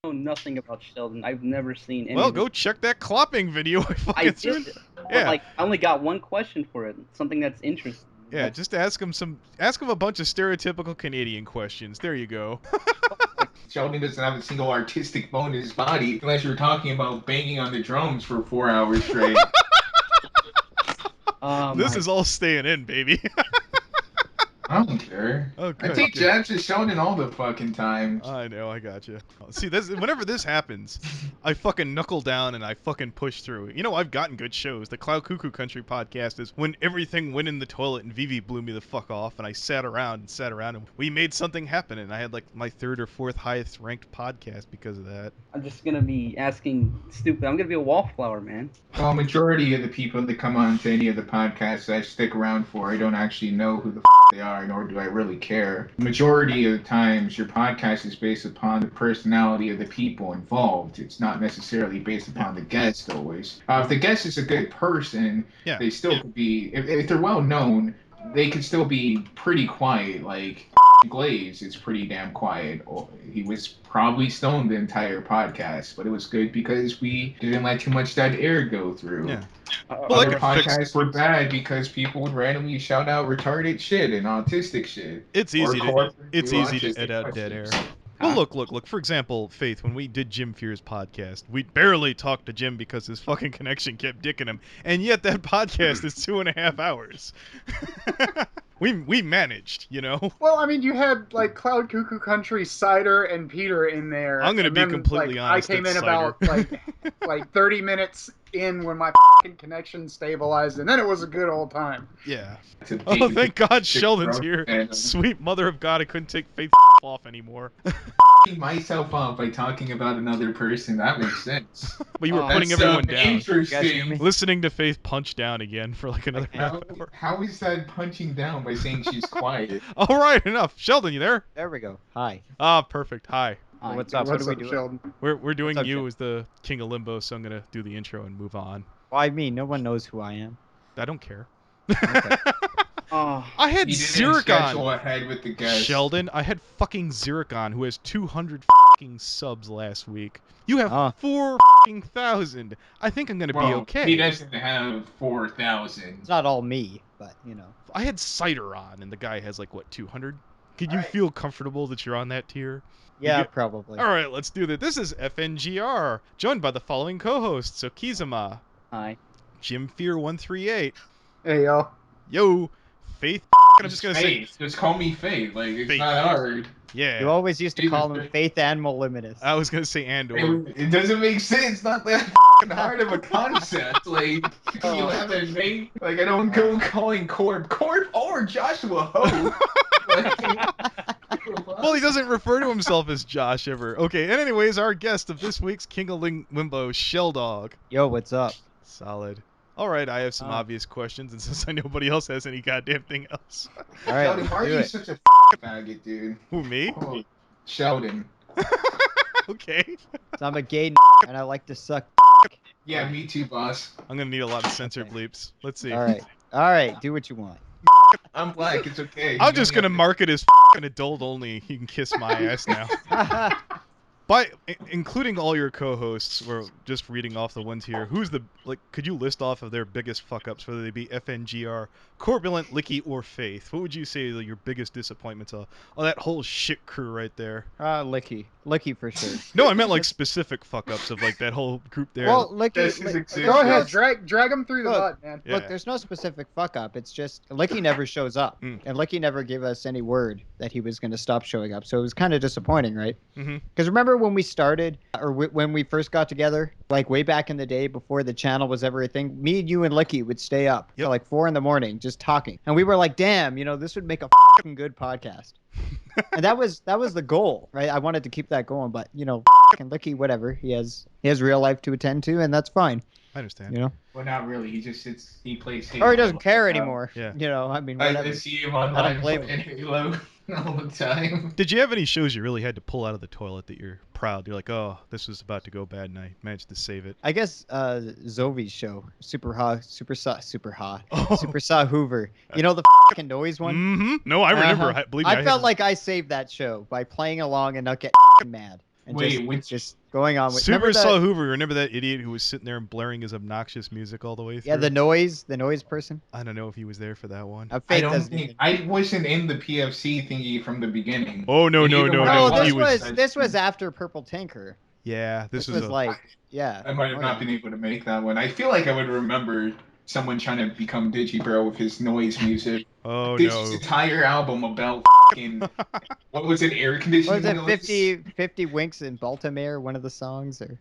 know nothing about Sheldon. I've never seen any. Well, of go his... check that clopping video. I did, but Yeah. like I only got one question for it. Something that's interesting. Yeah, just ask him a bunch of stereotypical Canadian questions. There you go. Sheldon doesn't have a single artistic bone in his body unless you're talking about banging on the drums for 4 hours straight. This is all staying in, baby. I don't care. Oh, good, I take good. jabs at Sheldon all the fucking time. I know, I got you. See, whenever this happens, I fucking knuckle down and I fucking push through. You know, I've gotten good shows. The Cloud Cuckoo Country podcast is when everything went in the toilet and Vivi blew me the fuck off, and I sat around and we made something happen, and I had like my 3rd or 4th highest ranked podcast because of that. I'm just gonna be asking stupid. I'm gonna be a wallflower, man. Well, majority of the people that come on to any of the podcasts I stick around for, I don't actually know who the they are, nor do I really care. Majority of the times, your podcast is based upon the personality of the people involved. It's not necessarily based upon the guest always. If the guest is a good person, they still could be, if they're well known, they could still be pretty quiet. Like Glaze is pretty damn quiet. He was probably stoned the entire podcast, but it was good because we didn't let too much dead air go through. Yeah. Other podcasts were bad because people would randomly shout out retarded shit and autistic shit. It's easy to edit out dead air. Well, look. For example, Faith, when we did Jim Fear's podcast, we barely talked to Jim because his fucking connection kept dicking him, and yet that podcast is 2.5 hours. We managed, you know. Well, I mean, you had like Cloud Cuckoo Country, Cider, and Peter in there. I'm gonna be completely honest. I came in about like 30 minutes in when my fucking connection stabilized, and then it was a good old time. Yeah. Oh, thank God Sheldon's here. Sweet mother of God, I couldn't take Faith off anymore. Myself off by talking about another person. That makes sense. But you were putting everyone down. Interesting. Listening to Faith punch down again for like another half hour. How is that punching down by saying she's quiet? All right, enough. Sheldon, you there? There we go. Hi. Ah, perfect. Hi. What's up? What are we doing? Sheldon? We're doing you as the King of Limbo, so I'm gonna do the intro and move on. Why me? No one knows who I am. I don't care. Okay. I had Zircon. Ahead with the guest. Sheldon, I had fucking Zircon, who has 200 fucking subs last week. You have 4,000. I think I'm gonna be okay. He doesn't have 4,000. It's not all me, but you know. I had Cider on, and the guy has like what 200. Could you feel comfortable that you're on that tier? Yeah, probably. All right, let's do this. This is FNGR, joined by the following co-hosts: so Kizama. Hi. Jim Fear 138. Hey y'all. Yo, Faith. I'm just gonna say. Just call me Faith. Like it's Faith. not hard. Yeah. You always used to call him Faith and Moliminous. I was gonna say Andor. It doesn't make sense. Not that hard of a concept. Like you have a name. Like I don't go calling Corp or Joshua Ho. Well, he doesn't refer to himself as Josh ever. Okay, and anyways, our guest of this week's King of Limbo, Sheldog. Yo, what's up? Solid. All right, I have some obvious questions, and since I nobody else has any goddamn thing else. All right, Sheldon, why are you such a faggot, dude? Who, me? Oh, Sheldon. Okay. So I'm a gay and I like to suck. Yeah, me too, boss. I'm gonna need a lot of censor bleeps. Let's see. All right, do what you want. I'm black. It's okay. I'm just gonna mark it as adult only. You can kiss my ass now. By including all your co-hosts, we're just reading off the ones here. Who's the could you list off of their biggest fuck-ups, whether they be FNGR, Corpulent, Licky, or Faith? What would you say are your biggest disappointments of that whole shit crew right there? Licky for sure. No, I meant like specific fuck-ups of like that whole group there. Well, Licky, go ahead, drag him through the mud, man. Look, there's no specific fuck-up. It's just Licky never shows up, and Licky never gave us any word that he was going to stop showing up. So it was kind of disappointing, right? Because remember when we started, or when we first got together, like way back in the day before the channel was ever a thing, me and you and Licky would stay up till like 4 a.m. just talking, and we were like, damn, this would make a fucking good podcast. And that was the goal, right? I wanted to keep that going, but fucking Licky, whatever, he has real life to attend to, and that's fine. I understand. Well, not really. He just sits. He plays Halo. Or he doesn't care anymore. Yeah. I mean, whatever. I see him online playing Halo all the time. Did you have any shows you really had to pull out of the toilet that you're proud? You're like, oh, this was about to go bad, and I managed to save it. I guess Zovi's show, Supersaw Hoover. You know the fucking noise one? No, I remember. I felt like I saved that show by playing along and not getting mad. and Wait, just going on with. Remember Supersaw Hoover. Remember that idiot who was sitting there and blaring his obnoxious music all the way through? Yeah, the noise person. I don't know if he was there for that one. I don't think I wasn't in the PFC thingy from the beginning. Oh no. This was after Purple Tinker. Yeah, this was like I might have not been able to make that one. I feel like I would remember someone trying to become Digi Bro with his noise music. Oh This entire album about fucking what was it, air conditioning? Was it 50 Winks in Baltimore? One of the songs, or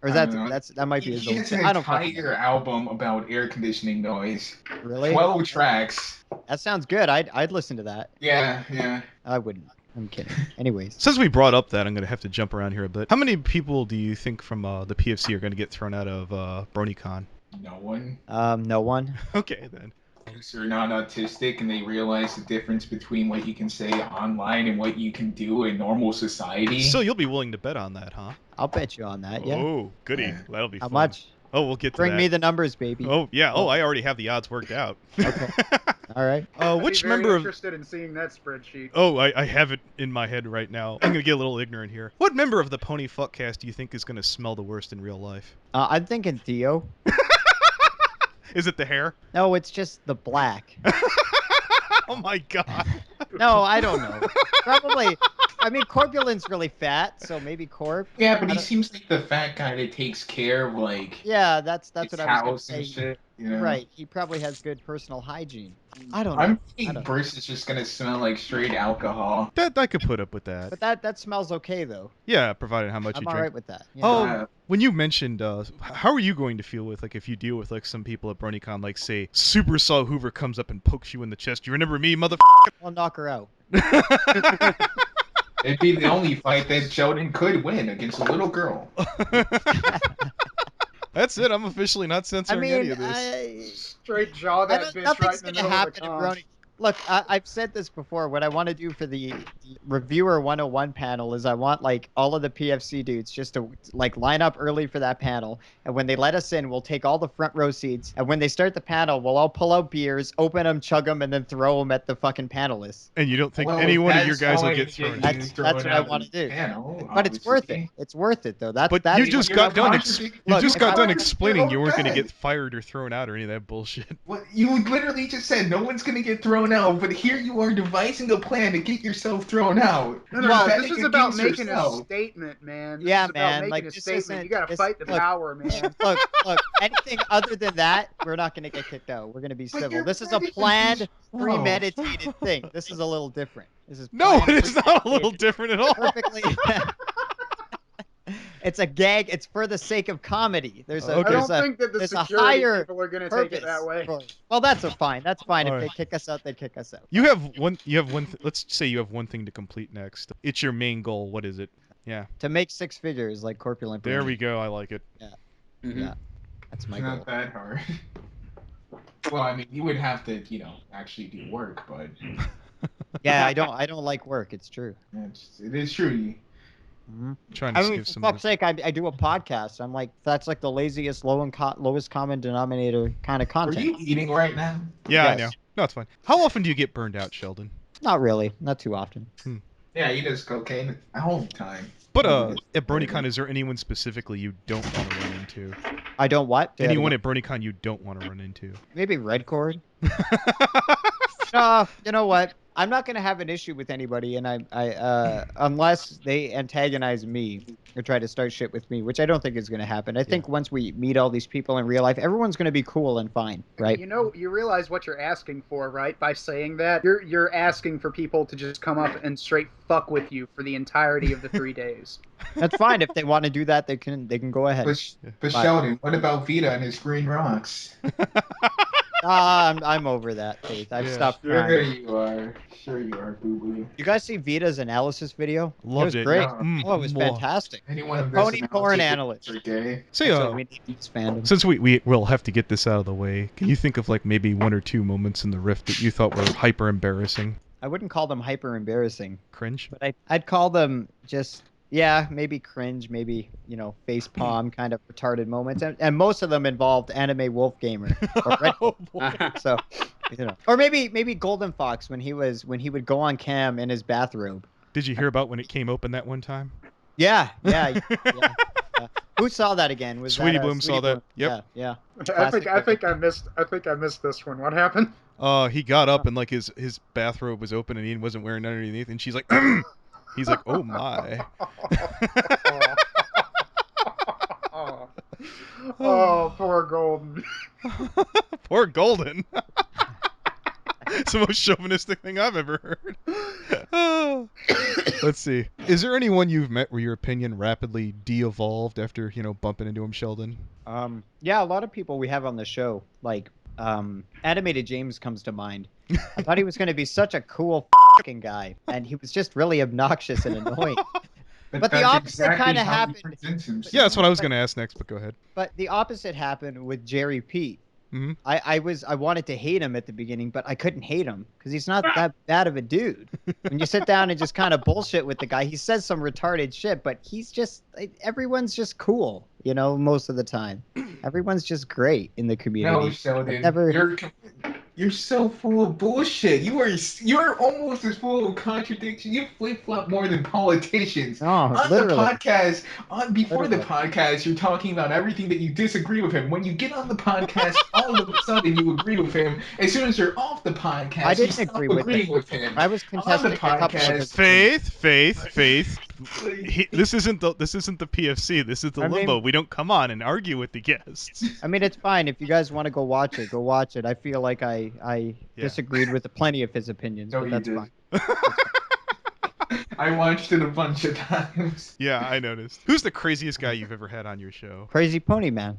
is that might be his old. It's an entire album about air conditioning noise. Really? 12 tracks. That sounds good. I'd listen to that. Yeah. I wouldn't. I'm kidding. Anyways. Since we brought up that, I'm going to have to jump around here a bit. How many people do you think from the PFC are going to get thrown out of BronyCon? No one. No one. Okay, then. They're not autistic and they realize the difference between what you can say online and what you can do in normal society. So you'll be willing to bet on that, huh? I'll bet you on that, yeah. Oh, goody. Yeah. That'll be fun. How much? Oh, we'll get to Bring that. me the numbers, baby. Oh, yeah. Oh, I already have the odds worked out. Okay. All right. Which I'm member of... interested in seeing that spreadsheet. Oh, I have it in my head right now. I'm going to get a little ignorant here. What member of the Pony Fuckcast do you think is going to smell the worst in real life? I'm thinking Theo. Is it the hair? No, it's just the black. Oh my god. No, I don't know. Probably. I mean, Corpulent's really fat, so maybe Corp. Yeah, but he seems like the fat guy that takes care of like. Yeah, that's what I was going to say. And shit, you know? Right. He probably has good personal hygiene. I don't know. I'm thinking Bruce is just gonna smell like straight alcohol. That I could put up with that. But that smells okay though. Yeah, provided how much I'm you drink. alright with that. Yeah. Oh, when you mentioned, how are you going to feel with like if you deal with like some people at BronyCon, like say Supersaw Hoover comes up and pokes you in the chest? You remember me, motherfucker? I'll knock her out. It'd be the only fight that Sheldon could win against a little girl. That's it. I'm officially not censoring any of this. Straight jaw that bitch right in the middle of the con. Look, I've said this before. What I want to do for the Reviewer 101 panel is I want like all of the PFC dudes just to like line up early for that panel. And when they let us in, we'll take all the front row seats. And when they start the panel, we'll all pull out beers, open them, chug them, and then throw them at the fucking panelists. And you don't think any one of your guys will get thrown? That's what I want to do. But it's worth it. It's worth it though. That's you just got done explaining you weren't going to get fired or thrown out or any of that bullshit. Well, you literally just said no one's going to get thrown out, but here you are devising a plan to get yourself thrown out. No, this is about making a statement, man. Yeah, man. Like, this isn't. You gotta fight the power, man. Look. Anything other than that, we're not gonna get kicked out. We're gonna be civil. This is a planned, premeditated thing. This is a little different. This is it's not a little different at all. Perfectly. It's a gag. It's for the sake of comedy. I don't think that the security people are going to take it that way. Well, that's fine. That's fine. If they kick us out, they kick us out. You have one. Let's say you have one thing to complete next. It's your main goal. What is it? Yeah. To make 6 figures like Corpulent. There we go. I like it. Yeah. Mm-hmm. Yeah. That's my goal. Not that hard. Well, I mean, you would have to, actually do work, but. Yeah, I don't like work. It's true. It is true. Mm-hmm. Trying to for fuck's sake, I do a podcast. I'm like, that's like the laziest, lowest common denominator kind of content. Are you eating right now? Yeah, yes. I know. No, it's fine. How often do you get burned out, Sheldon? Not really. Not too often. Yeah, he does cocaine all the time. But at BronyCon, is there anyone specifically you don't want to run into? I don't what? Anyone at BronyCon you don't want to run into? Maybe Redcord. You know what? I'm not going to have an issue with anybody, and I unless they antagonize me or try to start shit with me, which I don't think is going to happen. I think once we meet all these people in real life, everyone's going to be cool and fine, right? You realize what you're asking for, right? By saying that, you're asking for people to just come up and straight fuck with you for the entirety of the 3 days. That's fine. If they want to do that, they can go ahead. But Sheldon, what about Vida and his green rocks? I'm over that, Faith. I've stopped crying. Sure you are, boo-boo. You guys see Vida's analysis video? Loved it. Was great. Yeah. It was fantastic. Pony porn analyst. So, we need to expand them. Since we will have to get this out of the way, can you think of like maybe 1 or 2 moments in the Rift that you thought were hyper embarrassing? I wouldn't call them hyper embarrassing. Cringe? But I'd call them just... Yeah, maybe cringe, maybe, face palm kind of retarded moments. And most of them involved Anime Wolf Gamer. Or so, Or maybe Golden Fox when he would go on cam in his bathrobe. Did you hear about when it came open that one time? Yeah. Who saw that again? Was Sweetie that, Bloom saw that. Yep. Yeah. I think I missed this one. What happened? He got up and like his bathrobe was open and he wasn't wearing none underneath, and she's like, he's like, oh my. Oh, poor Golden. Poor Golden. It's the most chauvinistic thing I've ever heard. Let's see. Is there anyone you've met where your opinion rapidly de-evolved after, bumping into him, Sheldon? Yeah, a lot of people we have on the show, like Animated James comes to mind. I thought he was going to be such a cool fucking guy, and he was just really obnoxious and annoying. But the opposite kind of happened. Yeah, that's what I was going to ask next, but go ahead. But the opposite happened with Jerry Peet. Mm-hmm. I wanted to hate him at the beginning, but I couldn't hate him because he's not that bad of a dude. When you sit down and just kind of bullshit with the guy, he says some retarded shit, but everyone's just cool, most of the time. Everyone's just great in the community. No, Sheldon, you're so full of bullshit. You're almost as full of contradiction. You flip flop more than politicians. On literally. The podcast, before the podcast, you're talking about everything that you disagree with him. When you get on the podcast, all of a sudden you agree with him. As soon as you're off the podcast, I didn't you stop agree with him. I was contesting on the podcast. Faith. This isn't the PFC. This is the Limbo. We don't come on and argue with the guests. I mean, it's fine if you guys want to go watch it. Go watch it. I feel like I disagreed with plenty of his opinions, No, but that's you fine. I watched it a bunch of times. Yeah, I noticed. Who's the craziest guy you've ever had on your show? Crazy Pony Man.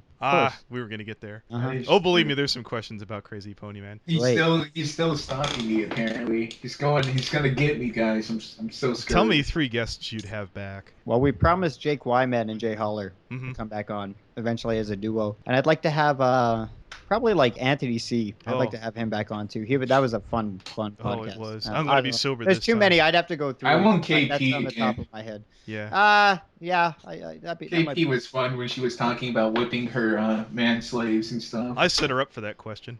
We were gonna get there. Uh-huh. Oh, believe me, there's some questions about Crazy Pony Man. He's still stalking me. Apparently, he's gonna get me, guys. I'm so scared. Tell me 3 guests you'd have back. Well, we promised Jake Wyman and Jay Holler to come back on eventually as a duo, and I'd like to have probably like Antony C. I'd like to have him back on too. That was a fun podcast. Oh, it was. I'm gonna be sober. There's too many. I'd have to go through. I want KP That's on the again. top of my head. Yeah. Yeah. KP was fun when she was talking about whipping her man slaves and stuff. I set her up for that question.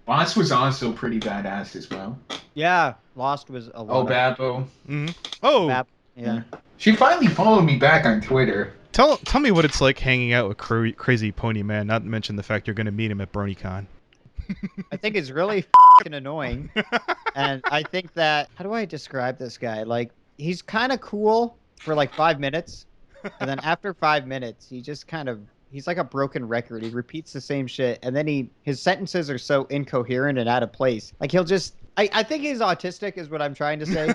Lost was also pretty badass as well. Yeah, Lost was a lot. Oh, Babbo. Mm-hmm. Oh. Yeah. She finally followed me back on Twitter. Tell me what it's like hanging out with Crazy Pony Man, not to mention the fact you're going to meet him at BronyCon. I think it's really fucking annoying. And I think that, how do I describe this guy? Like, he's kind of cool for like 5 minutes. And then after 5 minutes, he's like a broken record. He repeats the same shit. And then his sentences are so incoherent and out of place. Like, he'll just, I think he's autistic is what I'm trying to say.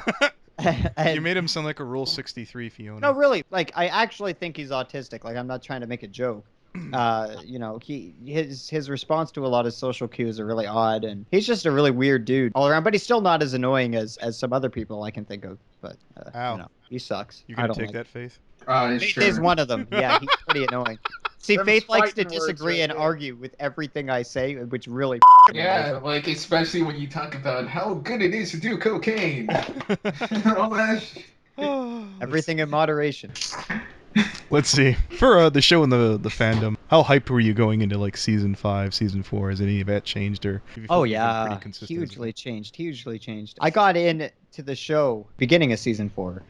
You made him sound like a Rule 63 Fiona. No, really. Like, I actually think he's autistic. Like, I'm not trying to make a joke. His response to a lot of social cues are really odd, and he's just a really weird dude all around. But he's still not as annoying as some other people I can think of. But he sucks. You gonna take that, Faith? Faith is one of them. Yeah, he's pretty annoying. See, Faith likes to disagree and argue with everything I say, which really. Yeah, like especially when you talk about how good it is to do cocaine. All that shit. Everything in moderation. Let's see. For the show and the fandom, how hyped were you going into like season 5, season 4? Has any of that changed or? Oh yeah, hugely changed. I got into the show beginning of season 4,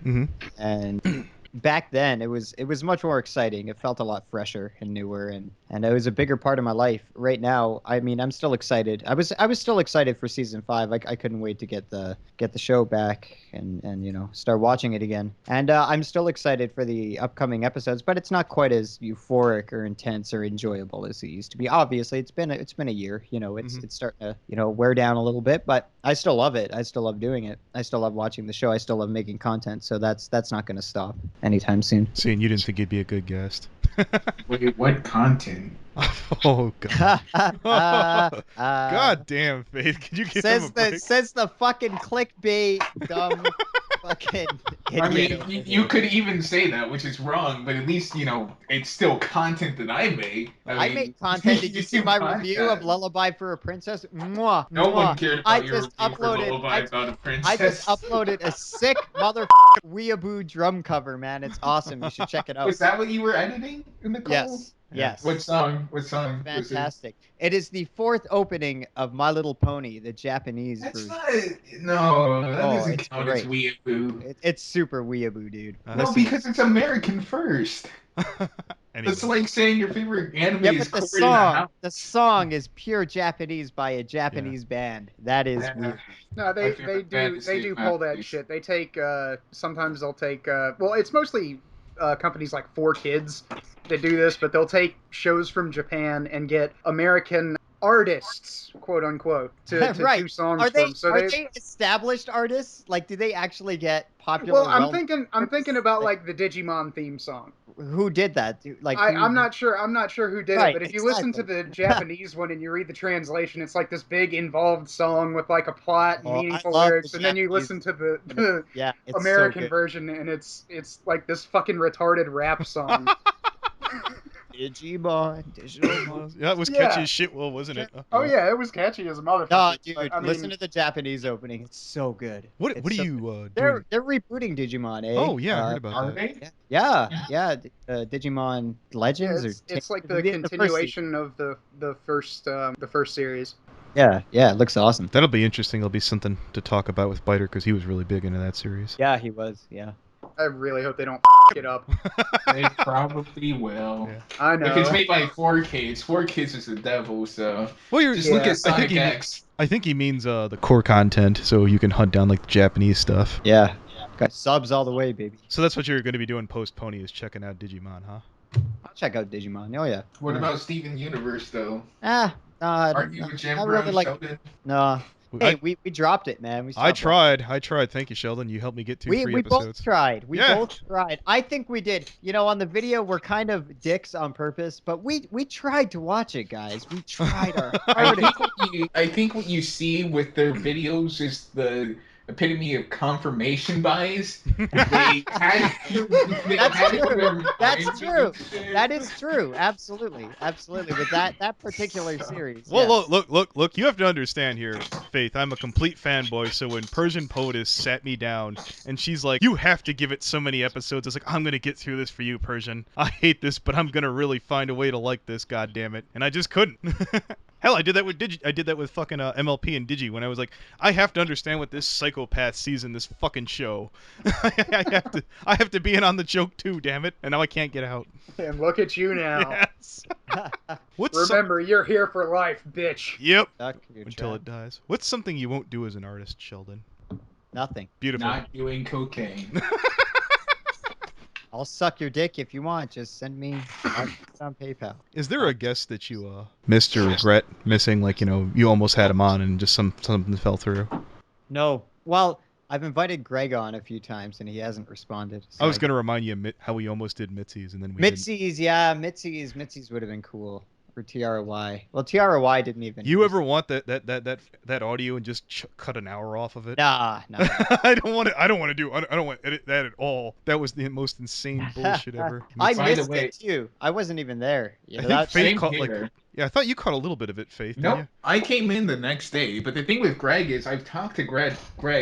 and back then it was much more exciting. It felt a lot fresher and newer, and it was a bigger part of my life. Right now, I mean, I'm still excited. I was still excited for season 5. I couldn't wait to get the show back and start watching it again. And I'm still excited for the upcoming episodes, but it's not quite as euphoric or intense or enjoyable as it used to be. Obviously, it's been a year. It's starting to wear down a little bit, but I still love it. I still love doing it. I still love watching the show. I still love making content. So that's not going to stop anytime soon. See, and you didn't think you'd be a good guest. Wait, what content? Oh god! God damn, Faith! Could you give him a break? Says the fucking clickbait, dumb fucking idiot. I mean, you could even say that, which is wrong, but at least it's still content that I make. I make content. Did you see my review of Lullaby for a Princess? Mwah, no one cared about your review for Lullaby about a Princess. I just uploaded a sick motherfucking weeaboo drum cover, man. It's awesome. You should check it out. Was that what you were editing in the call? Yes. Yes. What song? What song? Was it? Fantastic. It is the fourth opening of My Little Pony, the Japanese That's version. not. No, that Oh, doesn't it's count as great. weeaboo. It's super weeaboo, dude. No, Listen. because it's American first. Anyway. It's like saying your favorite anime Yeah, is but Court in the House. the song is pure Japanese by a Japanese band. That is Yeah. weird. No, My they favorite band do is they Dave do pull that Matthews. shit. They take sometimes they'll take well, it's mostly companies like 4Kids that do this, but they'll take shows from Japan and get American artists, quote unquote, to Right. do songs Are for they them. So they established artists? Like, do they actually get popular? well, I'm thinking about like the Digimon theme song. Who did that? Like, I'm not sure who did Right, it, but if you listen to exactly. the Japanese one and you read the translation, it's like this big involved song with like a plot and Oh, I meaningful love the lyrics, and then you Japanese- listen to the Yeah, it's so American good. version, and it's like this fucking retarded rap song. Digimon, Digimon. Yeah, it was Yeah. catchy as shit, well, wasn't it? Oh yeah, it was catchy as a motherfucker. No, but, dude, I mean, listen to the Japanese opening. It's so good. What It's are so you good. doing? They're rebooting Digimon, eh? Oh yeah, I heard about Are that. they? Yeah. Digimon yeah, Legends it's like the first season. continuation of the first series. Yeah, it looks awesome. That'll be interesting. There'll be something to talk about with Biter because he was really big into that series. Yeah, he was. Yeah. I really hope they don't it up. They probably will. Yeah. I know. If it's made by 4Kids, 4Kids is the devil, so Well, you're just look Yeah. at Sonic X. I think he means the core content, so you can hunt down like the Japanese stuff. Yeah. Got subs all the way, baby. So that's what you're going to be doing post Pony is checking out Digimon, huh? I'll check out Digimon. Oh yeah. What Yeah. about Steven Universe, though? Aren't you a Jim I Bro, really like. Sheldon? No. Hey, we dropped it, man. We I stopped tried. Thank you, Sheldon. You helped me get through 3 we both episodes. tried. We Yeah. both tried. I think we did. You know, on the video, we're kind of dicks on purpose, but we tried to watch it, guys. We tried our hardest. I think what you see with their videos is the epitome of confirmation bias. They had That's true. That is true. Absolutely. With that particular series. Well, yes. look. You have to understand here, Faith. I'm a complete fanboy. So when Persian Potus sat me down and she's like, "You have to give it so many episodes," I was like, "I'm gonna get through this for you, Persian. I hate this, but I'm gonna really find a way to like this. God damn it!" And I just couldn't. Hell, I did that with I did that with fucking MLP and Digi when I was like, I have to understand what this psychopath sees in this fucking show. I have to be in on the joke too, damn it. And now I can't get out. And look at you now. Yes. Remember, you're here for life, bitch. Yep. Stuck your Until trap. it dies. What's something you won't do as an artist, Sheldon? Nothing. Beautiful. Not doing cocaine. I'll suck your dick if you want. Just send me on PayPal. Is there a guest that you missed or regret missing? Like, you know, you almost had him on and just something fell through. No. Well, I've invited Greg on a few times and he hasn't responded. So I was gonna remind you of how we almost did Mittsies and then we didn't. Mittsies, yeah, Mittsies would have been cool. Or TRY. Well, TRY didn't even. You ever want that audio and just cut an hour off of it? Nah. I don't want to edit that at all. That was the most insane bullshit ever. I By the missed way- it too. I wasn't even there. You I know, think that's- Faith Same caught here. yeah, I thought you caught a little bit of it, Faith. Nope. Didn't I came in the next day, but the thing with Greg is I've talked to Greg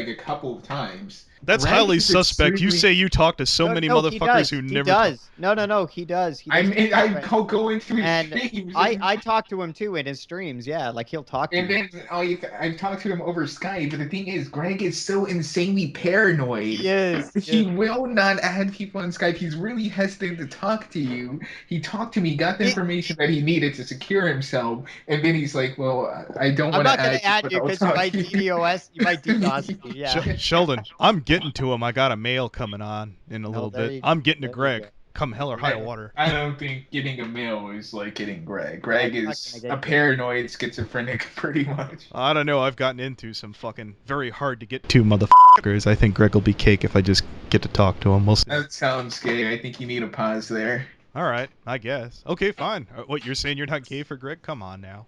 a couple of times. you? That's Greg highly is suspect. You extremely- say you talk to so many he motherfuckers does. who He never. does. No, he does. He does. I go into his And streams. I talk to him too in his streams. Yeah, like he'll talk to And me. then I've talked to him over Skype, but the thing is, Greg is so insanely paranoid. He is. He yeah. will not add people on Skype. He's really hesitant to talk to you. He talked to me, got the information that he needed to secure himself, and then he's like, "Well, I don't I'm want not to gonna add you but I'll because you talk might to DDoS. You might DDoS me. Yeah. Sheldon, I'm getting to him. I got a mail coming on in a little there bit. you I'm getting to there you Greg. go. Come hell or high water. I don't think getting a mail is like getting Greg. Greg I'm not is gonna get a you. paranoid schizophrenic, pretty much. I don't know. I've gotten into some fucking very hard to get to motherfuckers. I think Greg will be cake if I just get to talk to him. We'll see. That sounds gay. I think you need a pause there. All right, I guess. Okay, fine. What, you're saying you're not gay for Greg? Come on now.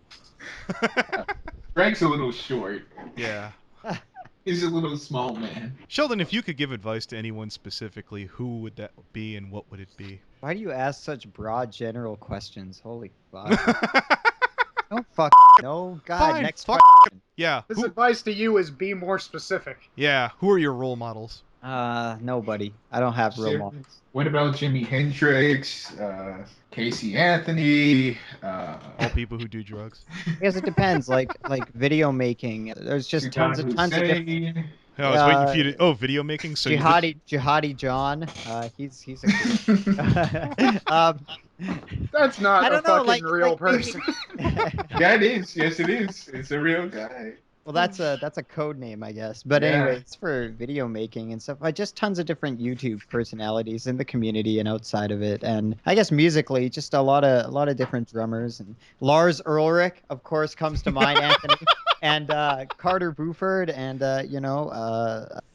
Greg's a little short. Yeah. He's a little small man. Sheldon, if you could give advice to anyone specifically, who would that be and what would it be? Why do you ask such broad, general questions? Holy fuck. No fuck. No. God. Fine, Next fuck. question. Yeah. This Who, advice to you is be more specific. yeah. Who are your role models? Nobody. I don't have real Jim- models. What about Jimi Hendrix, Casey Anthony, All people who do drugs. I guess it depends. Like video making. There's just tons Saddam of different. Hussein? I was waiting for you to. Oh, video making. So you. Jihadi John. He's a um, That's not I a don't know, fucking real maybe- person. Yeah, it is. Yes, it is. It's a real guy. Well, that's a code name, I guess. But Yeah. anyway, it's for video making and stuff. I just tons of different YouTube personalities in the community and outside of it, and I guess musically, just a lot of different drummers. And Lars Ulrich, of course, comes to mind. Anthony and Carter Buford and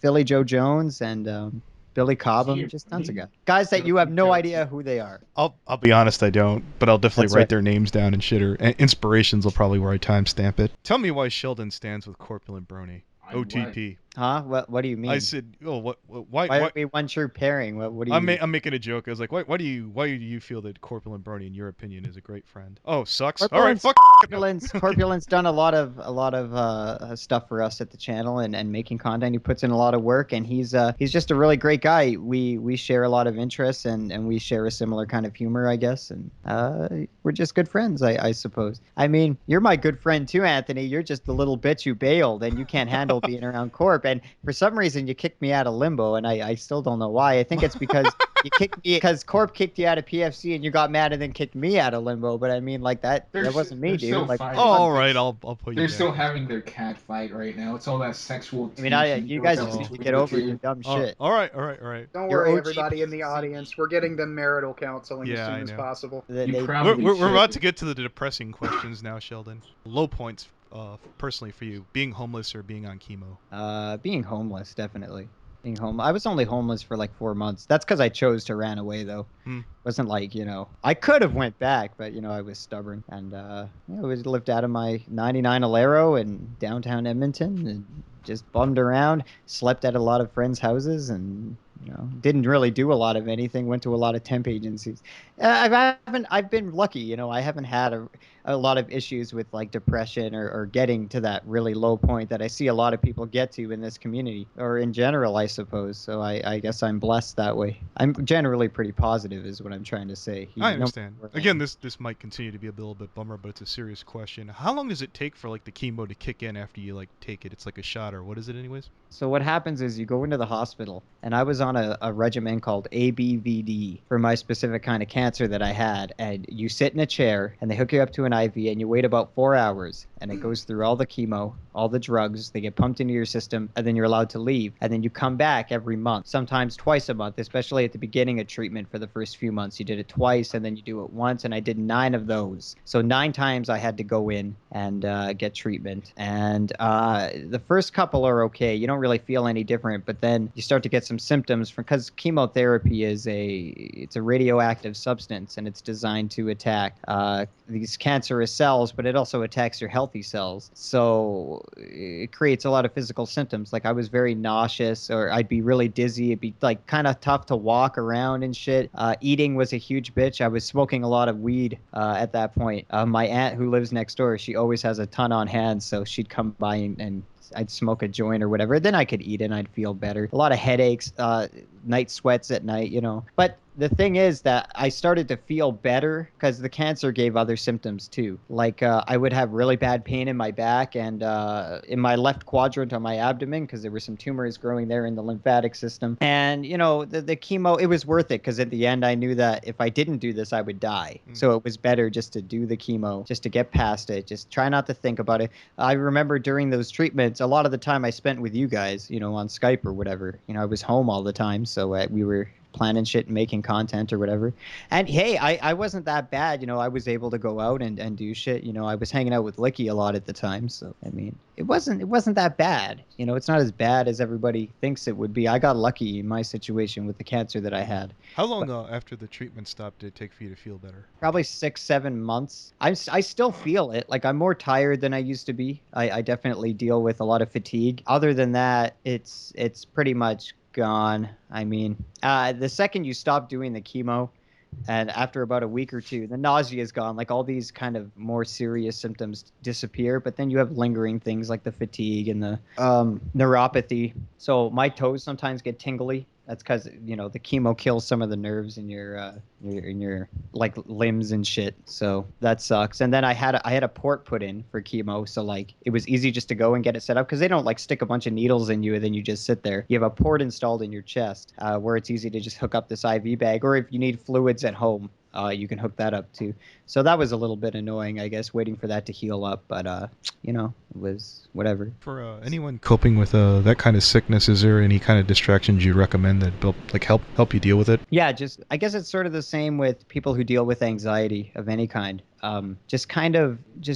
Philly Joe Jones and Billy Cobham, just tons of guys that you have no idea who they are. I'll be honest, I don't, but I'll definitely That's write right. their names down and shit. Or inspirations will probably where I timestamp it. Tell me why Sheldon stands with Corpulent BRony. OTP. Huh? What do you mean? I said, oh, why Why are we one true pairing? What do you? I'm making a joke. I was like, why do you feel that Corpulent BRony, in your opinion, is a great friend? Oh, sucks. All right, fuck. Corpulent's done a lot of stuff for us at the channel and making content. He puts in a lot of work, and he's just a really great guy. We share a lot of interests, and we share a similar kind of humor, I guess, and we're just good friends, I suppose. I mean, you're my good friend too, Anthony. You're just the little bitch you bailed, and you can't handle being around Corp. And for some reason, you kicked me out of Limbo, and I still don't know why. I think it's because you kicked me because Corp kicked you out of PFC, and you got mad and then kicked me out of Limbo. But I mean, like that wasn't me, dude. Still Like, fighting. Oh, all right, I'll put you. They're down. still having their cat fight right now. It's all that sexual. I mean, you guys just need to get over your dumb shit. All right. Don't Your worry, OG everybody in the audience. We're getting them marital counseling Yeah, as I soon as know. possible. We're about to get to the depressing questions now, Sheldon. Low points, personally for you, being homeless or being on chemo. Being homeless, definitely. Being home. I was only homeless for like 4 months. That's because I chose to run away, though. Wasn't like, I could have went back, but I was stubborn, and I lived out of my 99 Alero in downtown Edmonton, and just bummed around, slept at a lot of friends' houses, and didn't really do a lot of anything. Went to a lot of temp agencies. I've been lucky, I haven't had a lot of issues with like depression or getting to that really low point that I see a lot of people get to in this community, or in general, I suppose. So I guess I'm blessed that way. I'm generally pretty positive, is what I'm trying to say. I understand. Again, this might continue to be a little bit bummer, but it's a serious question. How long does it take for like the chemo to kick in after you like take it? It's like a shot, or what is it anyways? So what happens is you go into the hospital, and I was on a regimen called ABVD for my specific kind of cancer that I had, and you sit in a chair, and they hook you up to an IV, and you wait about 4 hours, and it goes through all the chemo, all the drugs, they get pumped into your system, and then you're allowed to leave, and then you come back every month, sometimes twice a month, especially at the beginning of treatment for the first few months. You did it twice, and then you do it once, and I did 9 of those. So 9 times I had to go in and get treatment, and the first couple are okay. You don't really feel any different, but then you start to get some symptoms because chemotherapy is a radioactive substance, and it's designed to attack these cancerous cells, but it also attacks your healthy cells. So it creates a lot of physical symptoms. Like I was very nauseous, or I'd be really dizzy. It'd be like kind of tough to walk around and shit. Eating was a huge bitch. I was smoking a lot of weed at that point. My aunt who lives next door, she always has a ton on hand, so she'd come by and I'd smoke a joint or whatever. Then I could eat and I'd feel better. A lot of headaches, night sweats at night, But the thing is that I started to feel better because the cancer gave other symptoms too. Like I would have really bad pain in my back and in my left quadrant on my abdomen because there were some tumors growing there in the lymphatic system. And, the chemo, it was worth it because at the end I knew that if I didn't do this, I would die. So it was better just to do the chemo, just to get past it, just try not to think about it. I remember during those treatments, a lot of the time I spent with you guys, on Skype or whatever. I was home all the time, so we were planning shit and making content or whatever. And hey, I wasn't that bad, I was able to go out and do shit. I was hanging out with Licky a lot at the time, so I mean, it wasn't that bad. It's not as bad as everybody thinks it would be. I got lucky in my situation with the cancer that I had. How long after the treatment stopped did it take for you to feel better? Probably 6-7 months. I still feel it. Like I'm more tired than I used to be. I definitely deal with a lot of fatigue. Other than that, it's pretty much gone. I mean, the second you stop doing the chemo, And after about a week or two, the nausea is gone. Like all these kind of more serious symptoms disappear, but then you have lingering things like the fatigue and the neuropathy. So my toes sometimes get tingly. That's because the chemo kills some of the nerves in your like limbs and shit. So that sucks. And then I had a port put in for chemo, so like it was easy just to go and get it set up because they don't like stick a bunch of needles in you and then you just sit there. You have a port installed in your chest where it's easy to just hook up this IV bag, or if you need fluids at home, you can hook that up too. So that was a little bit annoying, I guess, waiting for that to heal up. But it was whatever. For anyone coping with that kind of sickness, is there any kind of distractions you recommend that help you deal with it? Yeah, I guess it's sort of the same with people who deal with anxiety of any kind. Just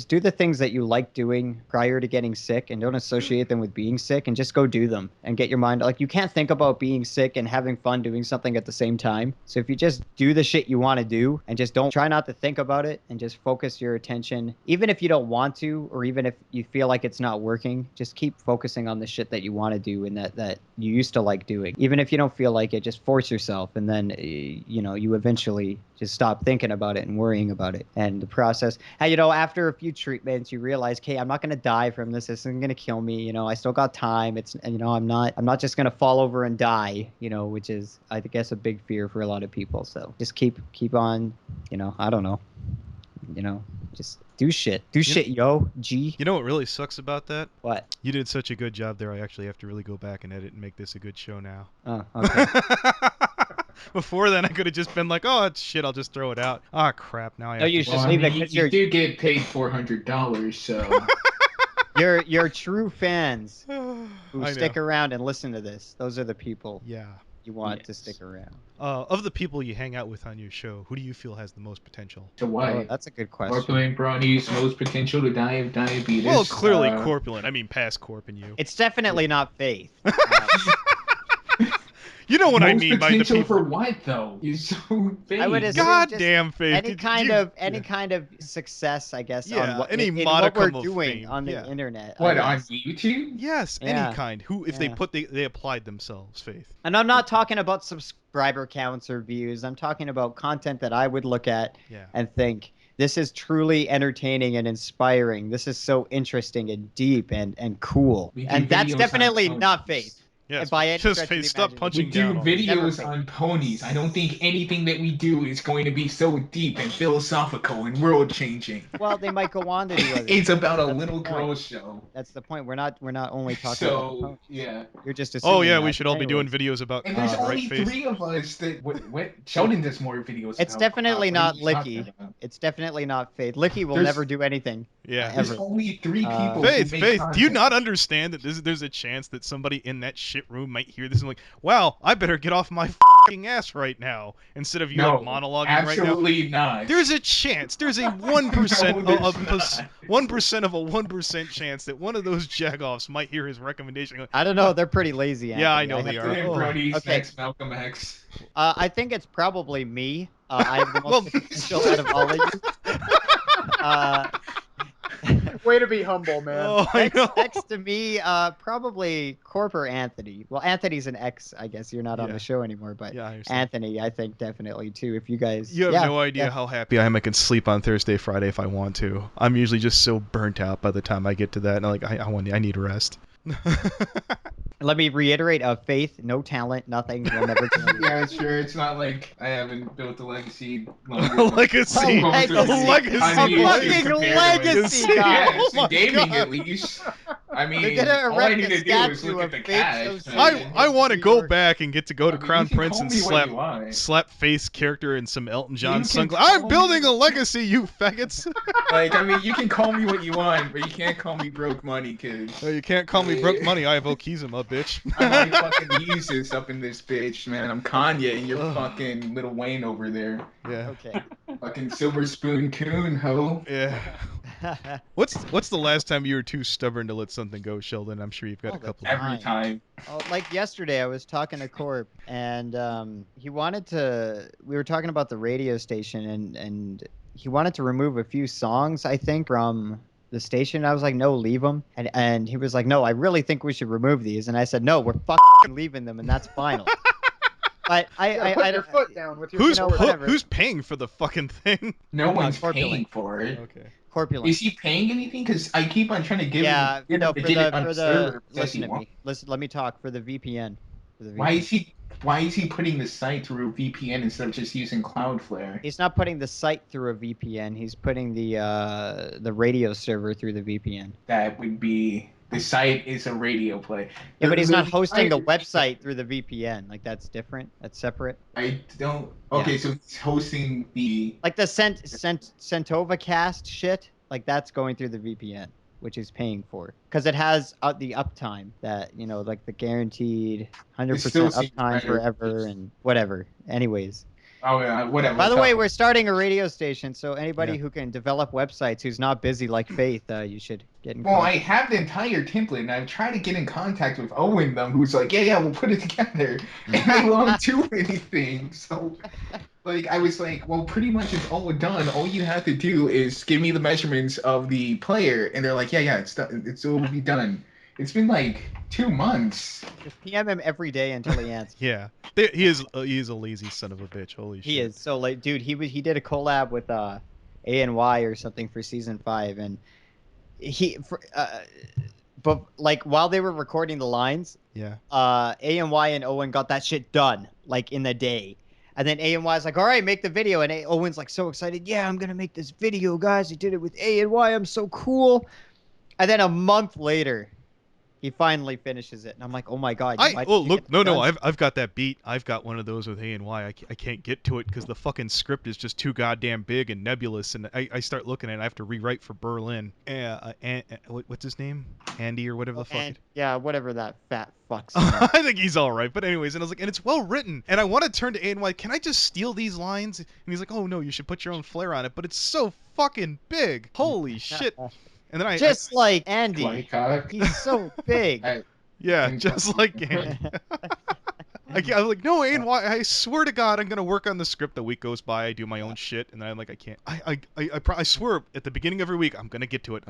do the things that you like doing prior to getting sick, and don't associate them with being sick, and just go do them and get your mind, like, you can't think about being sick and having fun doing something at the same time. So if you just do the shit you want to do and just don't try not to think about it and just focus your attention, even if you don't want to, or even if you feel like it's not working, just keep focusing on the shit that you want to do and that you used to like doing. Even if you don't feel like it, just force yourself, and then you eventually just stop thinking about it and worrying about it. And the process, after a few treatments, you realize, okay, I'm not going to die from this. This isn't going to kill me. I still got time. I'm not just going to fall over and die, which is, I guess, a big fear for a lot of people. So just keep on, I don't know, just do shit. Yo, G. You know what really sucks about that? What? You did such a good job there. I actually have to really go back and edit and make this a good show now. Oh, okay. Before then, I could have just been like, "Oh, it's shit. I'll just throw it out." Ah, crap. Now I have you to. should leave it. You do get paid $400, so. Your true fans who I stick know. around and listen to this. Those are the people. Yeah. You want to stick around. Of the people you hang out with on your show, who do you feel has the most potential? To what? Oh, that's a good question. Corpulent BRony's most potential to die of diabetes. Well, clearly corpulent. I mean, past corp and you. It's definitely not Faith. You know what I mean by the potential people. for what though? You're so vague. I would assume Goddamn, Faith. any kind of success, I guess. Yeah, on what, any in what modicum we're of doing fame, on the yeah. internet. What, on YouTube? Yes, Yeah. any kind. Who, if they applied themselves, Faith. And I'm not talking about subscriber counts or views. I'm talking about content that I would look at and think, this is truly entertaining and inspiring. This is so interesting and deep and cool. And that's definitely not Faith. Yes, by any just stretch of the Faith, stop imagination. punching We do down. videos on ponies. I don't think anything that we do is going to be so deep and philosophical and world changing. Well, they might go on to do other It's about a That's little the point. girl show. That's the point. We're not only talking about the So ponies. yeah. You're just assuming Oh yeah, that. we should all be doing Anyways. videos about And there's right, only Faith? 3 of us that what Sheldon does more videos. It's about definitely what not are you talking Licky. about? It's definitely not Faith. Licky will There's- never do anything. Yeah. There's ever. only 3 people. Faith, who make Faith, do you content. not understand that there's a chance that somebody in that shit room might hear this and like, wow, I better get off my fucking ass right now instead of you No, like monologuing right now. absolutely not. There's a chance. There's a 1% No, of there's 1% of a 1% chance that one of those jagoffs might hear his recommendation. Like, I don't know. They're pretty lazy. Yeah, I Anthony. know they have are. to- Corpulent BRony's Okay. next Malcolm X. I think it's probably me. I have the most Well- potential out of all of you. Way to be humble, man. Oh, I know. Next to me, probably Corp or Anthony. Well, Anthony's an ex, I guess. You're not on Yeah. the show anymore, but Yeah, I understand. Anthony, I think definitely too. If you guys, You have yeah, no idea yeah. how happy I am. I can sleep on Thursday, Friday if I want to. I'm usually just so burnt out by the time I get to that, and I need rest. Let me reiterate: Faith, no talent, nothing. Will never do anything. Yeah, sure. It's not like I haven't built a legacy. Legacy. A legacy. Legacy. A fucking legacy, guys. Yes, Oh my gaming God. at least. I mean, They're gonna all I erect need a to do is statue look at of the Faith cash. so man. I want to New go York. back and get to go to I mean, Crown you can Prince call and me what you want. slap face character and some Elton John You can sunglasses. call I'm building me- a legacy, you faggots. Like, I mean, you can call me what you want, but you can't call me broke money, cause Oh, you can't call me broke money. I have Okizuma, bitch. I'm like fucking Yeezus up in this bitch, man. I'm Kanye, and you're Ugh. fucking Lil Wayne over there. Yeah. Okay. Fucking Silver Spoon Coon, ho. Yeah. What's the last time you were too stubborn to let something go, Sheldon? I'm sure you've got All a the couple. Every time. Oh, like yesterday, I was talking to Corp, and he wanted to. We were talking about the radio station, and he wanted to remove a few songs, I think, from the station. I was like, no, leave them. And he was like, no, I really think we should remove these. And I said, no, we're fucking leaving them, and that's final. But Put your foot down with your. Who's whatever. who's paying for the fucking thing? No one's Corpulent. paying for it. Okay. Corpulent. Is he paying anything? Because I keep on trying to give Yeah, him no, to for get it on the server. listen to me. Listen, let me talk for the VPN. Why is he putting the site through a VPN instead of just using Cloudflare? He's not putting the site through a VPN. He's putting the radio server through the VPN. That would be the site is a radio play. Yeah, but he's not hosting the website through the VPN. Like that's different. That's separate. I don't. Okay, Yeah. so he's hosting the. Like the Centovacast shit. Like that's going through the VPN, which he's paying for, because it has the uptime that like the guaranteed 100% uptime forever and whatever. Anyways. Oh yeah, whatever. By the way, we're starting a radio station, so anybody who can develop websites who's not busy like Faith, you should get in contact. Well, I have the entire template, and I've tried to get in contact with Owen, who's like, yeah, we'll put it together. And I won't do anything. So, I was like, well, pretty much it's all done. All you have to do is give me the measurements of the player, and they're like, yeah, it's done. It will be done. It's been like 2 months. Just PM him every day until he answers. Yeah, he is a lazy son of a bitch. Holy shit. He is so late, dude. He did a collab with ANY or something for season 5, and but while they were recording the lines, ANY and Owen got that shit done in the day. And then ANY's like, all right, make the video. And Owen's so excited. Yeah, I'm going to make this video, guys. I did it with ANY. I'm so cool. And then a month later, he finally finishes it, and I'm like, "Oh my god!" I've got that beat. I've got one of those with ANY. I can't get to it because the fucking script is just too goddamn big and nebulous, and I start looking at it. I have to rewrite for Berlin. What's his name? Andy or whatever the fuck. Yeah, whatever that fat fuck's. I think he's all right, but anyways, and I was like, and it's well written, and I want to turn to ANY. Can I just steal these lines? And he's like, "Oh no, you should put your own flair on it." But it's so fucking big. Holy shit. And then like Andy, he's so big. Just like Andy. I was like, no, ANY, I swear to God, I'm gonna work on the script. The week goes by, I do my own shit, and then I'm like, I can't. I swear, at the beginning of every week, I'm gonna get to it.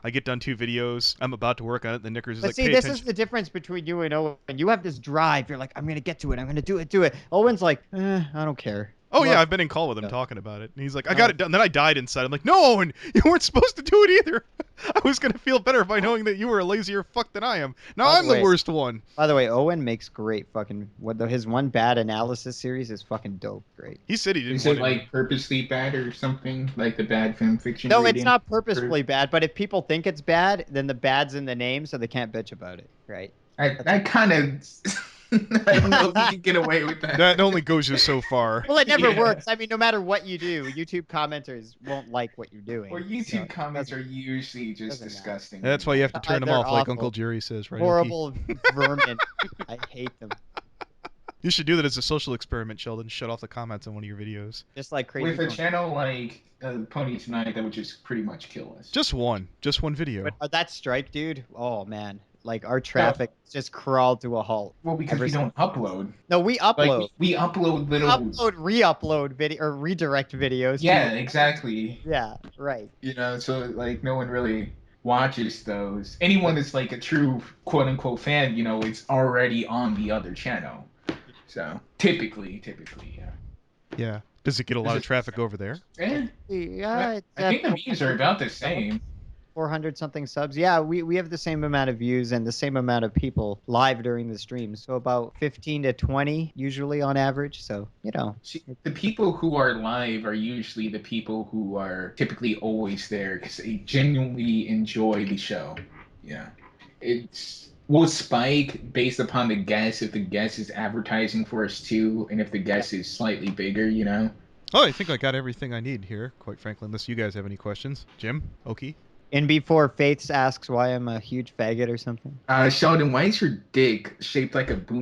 I get done 2 videos. I'm about to work on it. The Knickers is like, see, this is the difference between you and Owen. You have this drive. You're like, I'm gonna get to it. I'm gonna do it. Owen's like, I don't care. Oh, yeah, I've been in call with him talking about it. And he's like, I got it done. And then I died inside. I'm like, no, Owen, you weren't supposed to do it either. I was going to feel better by knowing that you were a lazier fuck than I am. Now I'm the worst one. By the way, Owen makes great fucking... his one bad analysis series is fucking dope. Great. He said he didn't want it. Is it purposely bad or something? Like the bad film fiction No, it's not purposefully bad. But if people think it's bad, then the bad's in the name, so they can't bitch about it. Right? I kind of... I don't know if you can get away with that. That only goes you so far. Well, it never works. I mean, no matter what you do, YouTube commenters won't like what you're doing. Well, YouTube comments are usually just disgusting. That's why you have to turn them off, like Uncle Jerry says, right? Horrible vermin. I hate them. You should do that as a social experiment, Sheldon. Shut off the comments on one of your videos. Just like crazy. With a channel like Pony Tonight, that would just pretty much kill us. Just one video. But that strike, dude. Oh man. Our traffic just crawled to a halt. Well, because we don't upload. No, we upload. We upload little... re-upload video, or redirect videos. Yeah, exactly. Yeah, right. So, no one really watches those. Anyone that's, a true quote-unquote fan, it's already on the other channel. So, typically, yeah. Yeah. Does it get a lot of traffic over there? Yeah. I think the views are about the same. 400 something subs. Yeah, we have the same amount of views and the same amount of people live during the stream. So about 15 to 20 usually on average. So, See, the people who are live are usually the people who are typically always there because they genuinely enjoy the show. Yeah. We'll spike based upon the guest if the guest is advertising for us too, and if the guest is slightly bigger, Oh, I think I got everything I need here, quite frankly, unless you guys have any questions. Jim? Okie? And before Faith asks why I'm a huge faggot or something. Sheldon, why is your dick shaped like a boom?